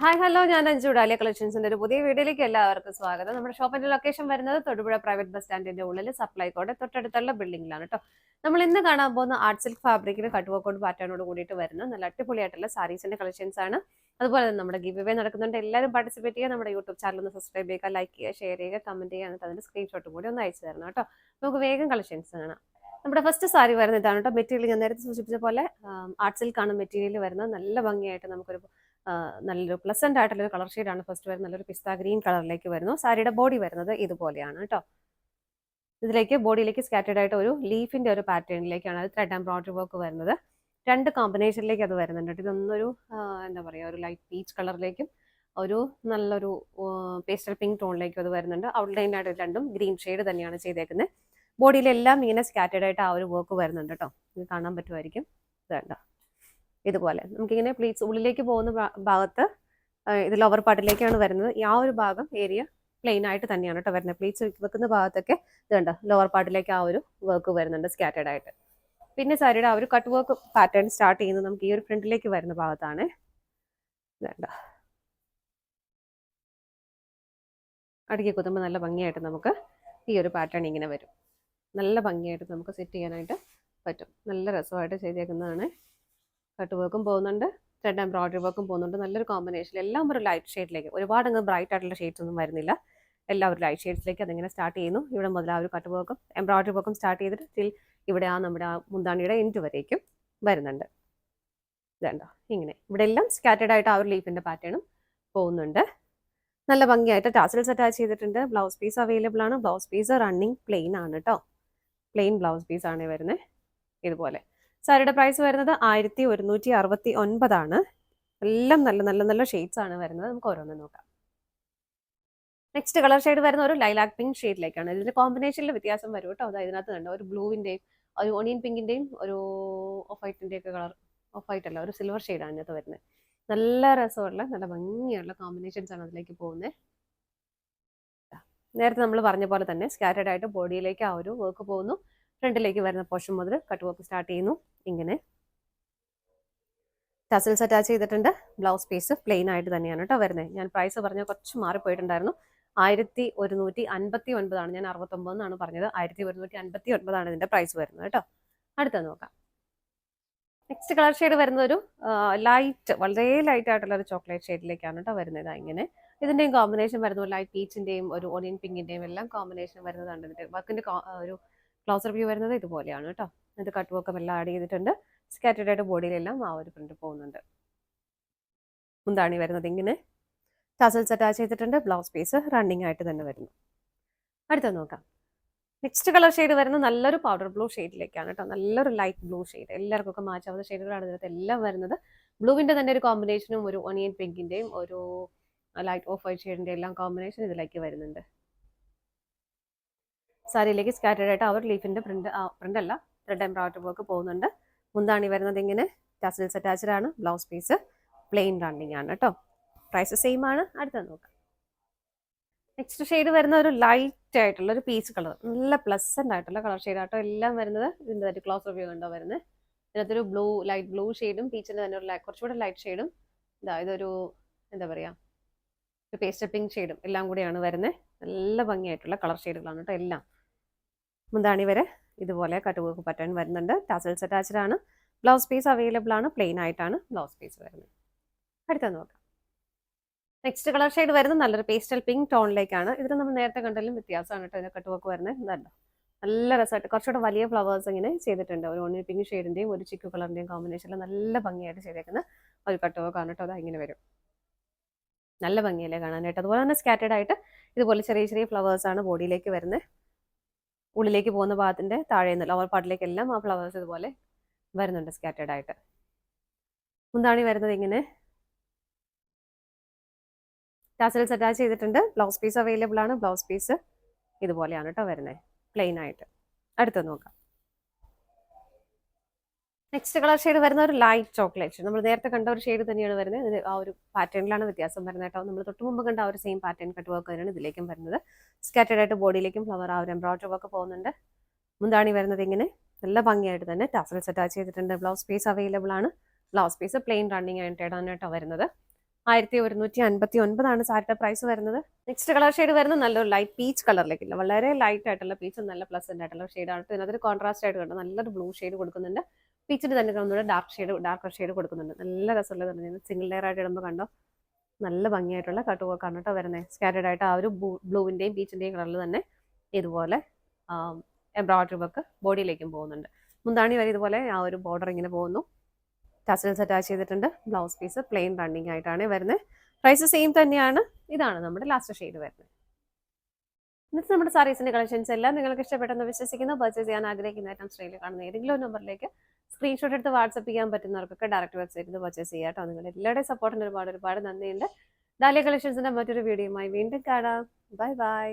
Hi hello, ഞാൻ Anju dahlia കളക്ഷൻസിന്റെ ഒരു പുതിയ വീഡിയോയിലേക്ക് എല്ലാവർക്കും സ്വാഗതം. നമ്മുടെ ഷോപ്പിന്റെ ലൊക്കേഷൻ വരുന്നത് തൊടുപുഴ പ്രൈവറ്റ് ബസ് സ്റ്റാൻഡിന്റെ ഉള്ളിൽ സപ്ലൈകോടെ തൊട്ടടുത്തുള്ള ബിൽഡിംഗിലാണ് കേട്ടോ. നമ്മൾ ഇന്ന് കാണാൻ പോകുന്ന ആർട്ട് സിൽക്ക് ഫാബ്രിക്കിന് കട്ടുവക്കോട് പാറ്റേണോട് കൂടിയിട്ട് വരുന്ന നല്ല അടിപൊളിയായിട്ടുള്ള സാരീസിന്റെ കളക്ഷൻസ് ആണ്. അതുപോലെ തന്നെ നമ്മുടെ ഗിവ് അവേ നടക്കുന്നുണ്ട്. എല്ലാവരും പാർട്ടിസിപ്പേറ്റ് ചെയ്യുക. നമ്മുടെ യൂട്യൂബ് ചാനൽ ഒന്ന് സബ്സ്ക്രൈബ് ചെയ്യുക, ലൈക്ക് ചെയ്യുക, ഷെയർ ചെയ്യുക, കമന്റ് ചെയ്യുക, എന്നിട്ട് അതിന്റെ സ്ക്രീൻഷോട്ടും കൂടി ഒന്ന് അയച്ചു തരണം കേട്ടോ. നമുക്ക് വേഗം കളക്ഷൻസ് കാണാം. നമ്മുടെ ഫസ്റ്റ് സാരി വരുന്നത് ഇതാണ് കേട്ടോ. മെറ്റീരിയൽ ഞാൻ നേരത്തെ സൂചിപ്പിച്ച പോലെ ആർട്ട് സിൽക്ക് ആണ് മെറ്റീരിയൽ വരുന്നത്. നല്ല ഭംഗിയായിട്ട് നമുക്കൊരു നല്ലൊരു പ്ലസന്റ് ആയിട്ടുള്ള ഒരു കളർ ഷെയ്ഡാണ് ഫസ്റ്റ് വരുന്നത്. നല്ലൊരു പിസ്ത ഗ്രീൻ കളറിലേക്ക് വരുന്നു. സാരിയുടെ ബോഡി വരുന്നത് ഇതുപോലെയാണ് കേട്ടോ. ഇതിലേക്ക് ബോഡിയിലേക്ക് സ്കാറ്റേഡ് ആയിട്ട് ഒരു ലീഫിന്റെ ഒരു പാറ്റേണിലേക്കാണ് അത് ത്രെഡ് എംബ്രോയിഡറി വർക്ക് വരുന്നത്. രണ്ട് കോമ്പിനേഷനിലേക്ക് അത് വരുന്നുണ്ട്. ഇതൊന്നൊരു എന്താ പറയുക, ഒരു ലൈറ്റ് പീച്ച് കളറിലേക്കും ഒരു നല്ലൊരു പേസ്റ്റൽ പിങ്ക് ടോണിലേക്കും അത് വരുന്നുണ്ട്. ഔട്ട്ലൈൻ ആയിട്ട് രണ്ടും ഗ്രീൻ ഷെയ്ഡ് തന്നെയാണ് ചെയ്തേക്കുന്നത്. ബോഡിയിലെല്ലാം ഇങ്ങനെ സ്കാറ്റേഡ് ആയിട്ട് ആ ഒരു വർക്ക് വരുന്നുണ്ട് കേട്ടോ. ഇത് കാണാൻ പറ്റുമായിരിക്കും. വേണ്ട ഇതുപോലെ നമുക്കിങ്ങനെ പ്ലീറ്റ്സ് ഉള്ളിലേക്ക് പോകുന്ന ഭാഗത്ത് ഇത് ലോവർ പാർട്ടിലേക്കാണ് വരുന്നത്. ആ ഒരു ഭാഗം ഏരിയ പ്ലെയിൻ ആയിട്ട് തന്നെയാണ് കേട്ടോ വരുന്നത്. പ്ലീറ്റ്സ് വെക്കുന്ന ഭാഗത്തൊക്കെ ഇതുണ്ട് ലോവർ പാർട്ടിലേക്ക് ആ ഒരു വർക്ക് വരുന്നുണ്ട് സ്കാറ്റേഡ് ആയിട്ട്. പിന്നെ സാരിയുടെ ആ ഒരു കട്ട് വർക്ക് പാറ്റേൺ സ്റ്റാർട്ട് ചെയ്യുന്നത് നമുക്ക് ഈ ഒരു ഫ്രണ്ടിലേക്ക് വരുന്ന ഭാഗത്താണ്. ഇതുണ്ട് അടുക്കി കുത്തുമ്പോൾ നല്ല ഭംഗിയായിട്ട് നമുക്ക് ഈ ഒരു പാറ്റേൺ ഇങ്ങനെ വരും. നല്ല ഭംഗിയായിട്ട് നമുക്ക് സെറ്റ് ചെയ്യാനായിട്ട് പറ്റും. നല്ല രസമായിട്ട് ചെയ്തേക്കുന്നതാണ്. കട്ട് വർക്കും പോകുന്നുണ്ട്, ത്രെഡ് എംബ്രോയിഡറി വർക്കും പോകുന്നുണ്ട്. നല്ലൊരു കോമ്പിനേഷൻ. എല്ലാം ഒരു ലൈറ്റ് ഷെയ്ഡിലേക്ക്, ഒരുപാട് അങ്ങ് ബ്രൈറ്റ് ആയിട്ടുള്ള ഷെയ്ഡ്സ് ഒന്നും വരുന്നില്ല. എല്ലാം ഒരു ലൈറ്റ് ഷെയ്ഡ്സിലേക്ക് അതിങ്ങനെ സ്റ്റാർട്ട് ചെയ്യുന്നു. ഇവിടെ മുതൽ ആ ഒരു കട്ട് വർക്കും എംബ്രോയിഡറി വർക്കും സ്റ്റാർട്ട് ചെയ്തിട്ട് ടിൽ ഇവിടെ നമ്മുടെ മുന്താണിയുടെ എൻഡ് വരേക്കും വരുന്നുണ്ട്. ഇതുണ്ടോ ഇങ്ങനെ ഇവിടെ എല്ലാം സ്കാറ്റേഡ് ആയിട്ട് ആ ഒരു ലീഫിന്റെ പാറ്റേണും പോകുന്നുണ്ട്. നല്ല ഭംഗിയായിട്ട് ടാസൽസ് അറ്റാച്ച് ചെയ്തിട്ടുണ്ട്. ബ്ലൗസ് പീസ് അവൈലബിൾ ആണ്. ബ്ലൗസ് പീസ് റണ്ണിങ് പ്ലെയിൻ ആണ് കേട്ടോ. പ്ലെയിൻ ബ്ലൗസ് പീസ് ആണ് വരുന്നത്. ഇതുപോലെ സാരിയുടെ പ്രൈസ് വരുന്നത് 1169 എല്ലാം നല്ല നല്ല നല്ല ഷെയ്ഡ്സ് ആണ് വരുന്നത്. നമുക്ക് ഓരോന്ന് നോക്കാം. നെക്സ്റ്റ് കളർ ഷെയ്ഡ് വരുന്ന ഒരു ലൈലാക് പിങ്ക് ഷെയ്ഡിലേക്കാണ്. ഇതിന്റെ കോമ്പിനേഷനിൽ വ്യത്യാസം വരും കേട്ടോ. അതായത് ഇതിനകത്ത് കണ്ടോ ഒരു ബ്ലൂവിന്റെയും ഒരു ഓണിയൻ പിങ്കിന്റെയും ഒരു ഓഫ് വൈറ്റിന്റെ ഒക്കെ കളർ, ഓഫ് വൈറ്റ് അല്ല, ഒരു സിൽവർ ഷെയ്ഡാണ് ഇതിനകത്ത് വരുന്നത്. നല്ല രസമുള്ള നല്ല ഭംഗിയുള്ള കോമ്പിനേഷൻസ് ആണ് അതിലേക്ക് പോകുന്നത്. നേരത്തെ നമ്മൾ പറഞ്ഞ പോലെ തന്നെ സ്കാറ്റേഡ് ആയിട്ട് ബോഡിയിലേക്ക് ആ ഒരു വർക്ക് പോകുന്നു. ഫ്രണ്ടിലേക്ക് വരുന്ന പോർഷൻ മുതൽ കട്ട് വർക്ക് സ്റ്റാർട്ട് ചെയ്യുന്നു. ഇങ്ങനെ ടസൽസ് അറ്റാച്ച് ചെയ്തിട്ടുണ്ട്. ബ്ലൗസ് പീസ് പ്ലെയിൻ ആയിട്ട് തന്നെയാണ് കേട്ടോ വരുന്നത്. ഞാൻ പ്രൈസ് പറഞ്ഞ കുറച്ച് മാറിപ്പോയിട്ടുണ്ടായിരുന്നു. 1159 ഞാൻ 69 എന്നാണ് പറഞ്ഞത്. 1159 ഇതിന്റെ പ്രൈസ് വരുന്നത് കേട്ടോ. അടുത്ത നോക്കാം. നെക്സ്റ്റ് കളർ ഷെയ്ഡ് വരുന്നത് ഒരു ലൈറ്റ്, വളരെ ലൈറ്റ് ആയിട്ടുള്ള ഒരു ചോക്ലേറ്റ് ഷെയ്ഡിലേക്കാണ് കേട്ടോ വരുന്നത്. ഇങ്ങനെ ഇതിന്റെയും കോമ്പിനേഷൻ വരുന്നു. ലൈറ്റ് പീച്ചിന്റെയും ഒരു ഓണിയൻ പിങ്കിന്റെയും എല്ലാം കോമ്പിനേഷൻ വരുന്നതാണ്. ഇതിന്റെ വർക്കിന്റെ ഒരു ക്ലോസർ വ്യൂ വരുന്നത് ഇതുപോലെയാണ് കേട്ടോ. ഇത് കട്ട് വർക്കും എല്ലാം ആഡ് ചെയ്തിട്ടുണ്ട്. സ്കാറ്റേഡ് ആയിട്ട് ബോഡിയിലെല്ലാം ആ ഒരു പ്രിന്റ് പോകുന്നുണ്ട്. മുന്താണി വരുന്നത് ഇങ്ങനെ ടസൽസ് അറ്റാച്ച് ചെയ്തിട്ടുണ്ട്. ബ്ലൗസ് പീസ് റണ്ണിങ് ആയിട്ട് തന്നെ വരുന്നു. അടുത്ത നോക്കാം. നെക്സ്റ്റ് കളർ ഷെയ്ഡ് വരുന്നത് നല്ലൊരു പൗഡർ ബ്ലൂ ഷെയ്ഡിലേക്കാണ് കേട്ടോ. നല്ലൊരു ലൈറ്റ് ബ്ലൂ ഷെയ്ഡ്. എല്ലാവർക്കും ഒക്കെ മാച്ച് ആവുന്ന ഷെയ്ഡുകളാണ് ഇതിനകത്ത് എല്ലാം വരുന്നത്. ബ്ലൂവിന്റെ തന്നെ ഒരു കോമ്പിനേഷനും ഒരു ഒണിയൻ പിങ്കിന്റെയും ഒരു ലൈറ്റ് ഓഫ് വൈറ്റ് ഷെയ്ഡിന്റെ എല്ലാം കോമ്പിനേഷൻ ഇതിലേക്ക് വരുന്നുണ്ട്. സാരിയിലേക്ക് സ്കാറ്റേഡ് ആയിട്ട് അവർ ലീഫിന്റെ പ്രിന്റ് അല്ല, ത്രെഡ് എംബ്രോയിഡറി വർക്ക് പോകുന്നുണ്ട്. മുന്താണി വരുന്നത് ഇങ്ങനെ ടസൽസ് അറ്റാച്ച്ഡ് ആണ്. ബ്ലൗസ് പീസ് പ്ലെയിൻ റണ്ണിങ് ആണ് കേട്ടോ. പ്രൈസ് സെയിം ആണ്. അടുത്തത് നോക്കാം. നെക്സ്റ്റ് ഷെയ്ഡ് വരുന്ന ഒരു ലൈറ്റ് ആയിട്ടുള്ള ഒരു പീച്ച് കളർ, നല്ല പ്ലസന്റ് ആയിട്ടുള്ള കളർ ഷെയ്ഡ് ആട്ടോ എല്ലാം വരുന്നത്. ഇതിന്റെ ഒരു ക്ലോസ് റിവ്യൂ കണ്ടോ വരുന്നത്. ഇതിനകത്തൊരു ബ്ലൂ, ലൈറ്റ് ബ്ലൂ ഷെയ്ഡും പീച്ചിന്റെ തന്നെ ഒരു കുറച്ചുകൂടെ ലൈറ്റ് ഷെയ്ഡും ഇതൊരു എന്താ പറയാ ഒരു പേസ്റ്റൽ പിങ്ക് ഷെയ്ഡും എല്ലാം കൂടിയാണ് വരുന്നത്. നല്ല ഭംഗിയായിട്ടുള്ള കളർ ഷെയ്ഡുകളാണ് കേട്ടോ എല്ലാം. മുന്താണി വരെ ഇതുപോലെ കട്ട് വർക്ക് പാറ്റേൺ വരുന്നുണ്ട്. ടസൽസ് അറ്റാച്ച്ഡ് ആണ്. ബ്ലൗസ് പീസ് അവൈലബിൾ ആണ്. പ്ലെയിൻ ആയിട്ടാണ് ബ്ലൗസ് പീസ് വരുന്നത്. അടുത്തത് നോക്കാം. നെക്സ്റ്റ് കളർ ഷെയ്ഡ് വരുന്നത് നല്ലൊരു പേസ്റ്റൽ പിങ്ക് ടോണിലേക്കാണ്. ഇതിന് നമ്മൾ നേരത്തെ കണ്ടാലും വ്യത്യാസമാണ് കേട്ടോ. ഇതിന്റെ കട്ട് വർക്ക് വരുന്നത് ഇതല്ല, നല്ല രസമായിട്ട് കുറച്ചുകൂടെ വലിയ ഫ്ലവേഴ്സ് ഇങ്ങനെ ചെയ്തിട്ടുണ്ട്. ഒരു ഓണിയൻ പിങ്ക് ഷെയ്ഡിന്റെയും ഒരു ചിക്കു കളറിന്റെയും കോമ്പിനേഷനിൽ നല്ല ഭംഗിയായിട്ട് ചെയ്തേക്കുന്ന ഒരു കട്ട് വർക്ക് ആണ് കേട്ടോ. അത് ഇങ്ങനെ വരും. നല്ല ഭംഗിയല്ലേ കാണാനായിട്ട്. അതുപോലെ തന്നെ സ്കാറ്റേഡ് ആയിട്ട് ഇതുപോലെ ചെറിയ ചെറിയ ഫ്ലവേഴ്സ് ആണ് ബോഡിയിലേക്ക് വരുന്നത്. ഉള്ളിലേക്ക് പോകുന്ന ഭാഗത്തിന്റെ താഴെ നിന്ന് ലോവർ പാർട്ടിലേക്ക് എല്ലാം ആ ഫ്ലവേഴ്സ് ഇതുപോലെ വരുന്നുണ്ട് സ്കാറ്റേഡ് ആയിട്ട്. മുന്താണി വരുന്നത് ഇങ്ങനെ ടാസൽസ് അറ്റാച്ച് ചെയ്തിട്ടുണ്ട്. ബ്ലൗസ് പീസ് അവൈലബിൾ ആണ്. ബ്ലൗസ് പീസ് ഇതുപോലെയാണ് കേട്ടോ വരുന്നത്, പ്ലെയിൻ ആയിട്ട്. അടുത്തത് നോക്കാം. നെക്സ്റ്റ് കളർ ഷെയ്ഡ് വരുന്ന ഒരു ലൈറ്റ് ചോക്ലേറ്റ്. നമ്മൾ നേരത്തെ കണ്ട ഒരു ഷെയ്ഡ് തന്നെയാണ് വരുന്നത്. ഇതിന് ആ ഒരു പാറ്റേണിലാണ് വ്യത്യാസം വരുന്നത് കേട്ടോ. നമ്മൾ തൊട്ട് മുമ്പ് കണ്ട ആ ഒരു സെയിം പാറ്റേൺ കട്ട് വർക്ക് തന്നെയാണ് ഇതിലേക്കും വരുന്നത്. സ്കാറ്റേഡ് ആയിട്ട് ബോഡിയിലേക്കും ഫ്ലവർ ആ ഒരു എംബ്രോയിഡറി വർക്ക് പോകുന്നുണ്ട്. മുന്താണി വരുന്നത് ഇങ്ങനെ നല്ല ഭംഗിയായിട്ട് തന്നെ ടാസൽസ് അറ്റാച്ച് ചെയ്തിട്ടുണ്ട്. ബ്ലൗസ് പീസ് അവൈലബിൾ ആണ്. ബ്ലൗസ് പീസ് പ്ലെയിൻ റണ്ണിങ് ആയിട്ടാണ് കേട്ടോ വരുന്നത്. 1159 സാരിയുടെ പ്രൈസ് വരുന്നത്. നെക്സ്റ്റ് കളർ ഷെയ്ഡ് വരുന്നത് നല്ലൊരു ലൈറ്റ് പീച്ച് കളറിലേക്കില്ല, വളരെ ലൈറ്റ് ആയിട്ടുള്ള പീച്ച്, നല്ല പ്ലസന്റ് ആയിട്ടുള്ള ഷെയ്ഡാണ്. ഇതിനകത്തൊരു കോൺട്രാസ്റ്റ് ആയിട്ട് കണ്ടു നല്ലൊരു ബ്ലൂ ഷെയ്ഡ് കൊടുക്കുന്നുണ്ട്. പീച്ചിന് തന്നെ ഒന്നുകൂടെ ഡാർക്കർ ഷെയ്ഡ് കൊടുക്കുന്നുണ്ട്. നല്ല രസമുള്ളത് സിംഗിൾ ലെയർ ആയിട്ട് ഇടുമ്പോൾ കണ്ടോ നല്ല ഭംഗിയായിട്ടുള്ള കട്ട് വർക്കാണ് കേട്ടോ വരുന്നത്. സ്കാറ്റേഡ് ആയിട്ട് ആ ഒരു ബ്ലൂവിന്റെയും പീച്ചിന്റെയും കളറിൽ തന്നെ ഇതുപോലെ എംബ്രോയിഡറി വർക്ക് ബോഡിയിലേക്കും പോകുന്നുണ്ട്. മുന്താണി വരെ ഇതുപോലെ ആ ഒരു ബോർഡർ ഇങ്ങനെ പോകുന്നു. ടസൽസ് അറ്റാച്ച് ചെയ്തിട്ടുണ്ട്. ബ്ലൗസ് പീസ് പ്ലെയിൻ റണ്ണിങ് ആയിട്ടാണ് വരുന്നത്. പ്രൈസ് സെയിം തന്നെയാണ്. ഇതാണ് നമ്മുടെ ലാസ്റ്റ് ഷെയ്ഡ് വരുന്നത്. ഇന്നത്തെ നമ്മുടെ സാരീസിന്റെ കളക്ഷൻസ് എല്ലാം നിങ്ങൾക്ക് ഇഷ്ടപ്പെട്ടെന്ന് വിശ്വസിക്കുന്നു. പർച്ചേസ് ചെയ്യാൻ ആഗ്രഹിക്കുന്ന ഐറ്റംസ് റെയിൽ കാണുന്ന ഏതെങ്കിലും നമ്പറിലേക്ക് സ്ക്രീൻഷോട്ട് എടുത്ത് വാട്സപ്പ് ചെയ്യാൻ പറ്റുന്നവർക്കൊക്കെ ഡയറക്റ്റ് വെബ്സൈറ്റിൽ നിന്ന് പർച്ചേസ് ചെയ്യാം കേട്ടോ. നിങ്ങൾ എല്ലാവരുടെയും സപ്പോർട്ടിന് ഒരുപാട് നന്ദിയുണ്ട്. ഡാലിയ കളക്ഷൻസിന്റെ മറ്റൊരു വീഡിയോയുമായി വീണ്ടും കാണാം. Bye bye.